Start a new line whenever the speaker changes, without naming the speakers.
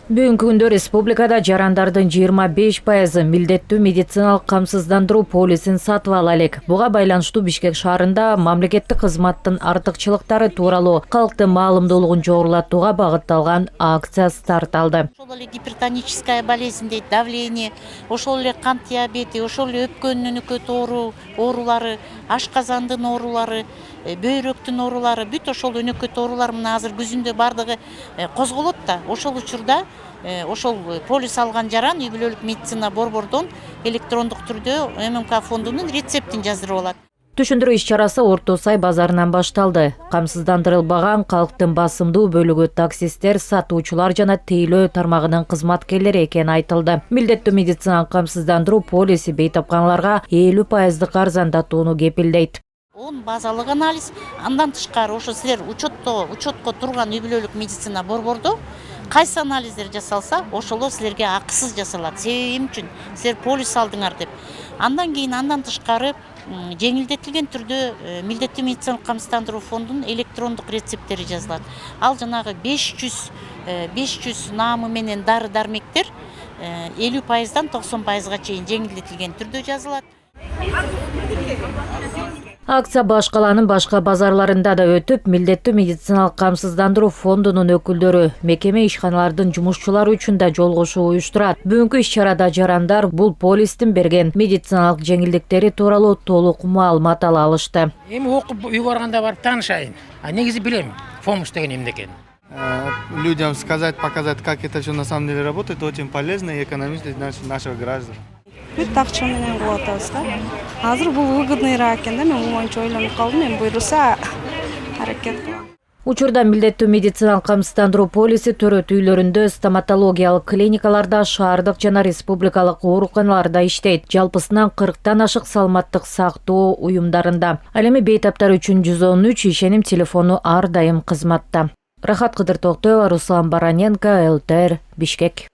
Бүгүнкү күндө республикада жарандардын 25% милдеттүү медициналык камсыздандыруу полисин сатып ала элек. Буга байланыштуу Бишкек шаарында мамлекеттик кызматтын артыкчылыктары тууралуу калктын маалымдуулугун жогорулатууга багытталган акция старт алды.
Ошол эле гипертоническая болезнь дейт, давление, ошол эле кант диабети, ошол эле өпкөнүн өнөкөт оорулары, ашказандын оорулары, бөйрөктүн оорулары, бүт ошол өнөкөт оорулар мына азыр күзүндө бардыгы козголот да. Ошол учурда ошол полис алган жаран үй бүлөлүк медицина борбордон электрондук түрдө ММК фондунун рецептин жаздырып алат.
Түшүндүрүү иш-чарасы Орто Сай базарынан башталды. Камсыздандырылбаган калктын басымдуу бөлүгү таксисттер, сатуучулар жана тейлөө тармагынын кызматкерлери экени айтылды. Милдеттүү медициналык камсыздандыруу полиси бейтапканаларга 50% арзандатууну кепилдейт.
Базалык анализ, андан тышкары ошо силер учетко турган үй бүлөлүк медицина борбордо кайсы анализдер жасалса, ошоло силерге акысыз жасалат. Себеби эмне үчүн? Силер полис алдыңар деп. Андан кийин андан тышкары жеңилдетилген түрдө милдеттүү медициналык камсыздандыруу фондунун электрондук рецепттери жазылат. Ал жанагы 500 наамы менен дары дармектер 50%дан 90%га чейин жеңилдетилген түрдө жазылат.
Акция баш калаанын башка базарларында да өтүп, милдеттүү медициналык камсыздандыруу фондунун өкүлдөрү мекеме ишканалардын жумушчулары үчүн да жолугушуу уюштурат. Бүгүнкү иш-чарада жарандар бул полистин берген медициналык жеңилдиктери тууралуу толук маалымат ала алышты.
Эми окуп үйгө барганда барып таанышайын. Негизи билем, помощь деген эмне экенин.
Людям сказать, показать, как это все на самом деле работает, очень полезно и экономично для наших граждан.
Бүт акча менен кылып атабыз да. Азыр бул выгодныйраак экен да, мен моюнча ойлонуп калдым, мен буйруса аракет кылам.
Учурда милдеттүү медициналык камсыздандыруу полиси төрөт үйлөрүндө, стоматологиялык клиникаларда, шаардык жана республикалык ооруканаларда иштейт. Жалпысынан 40тан ашык саламаттык сактоо уюмдарында. Ал эми бейтаптар үчүн 113 ишеним телефону ар дайым кызматта. Рахат Кыдыр Токтоева, Руслан Бараненко, ЛТР, Бишкек.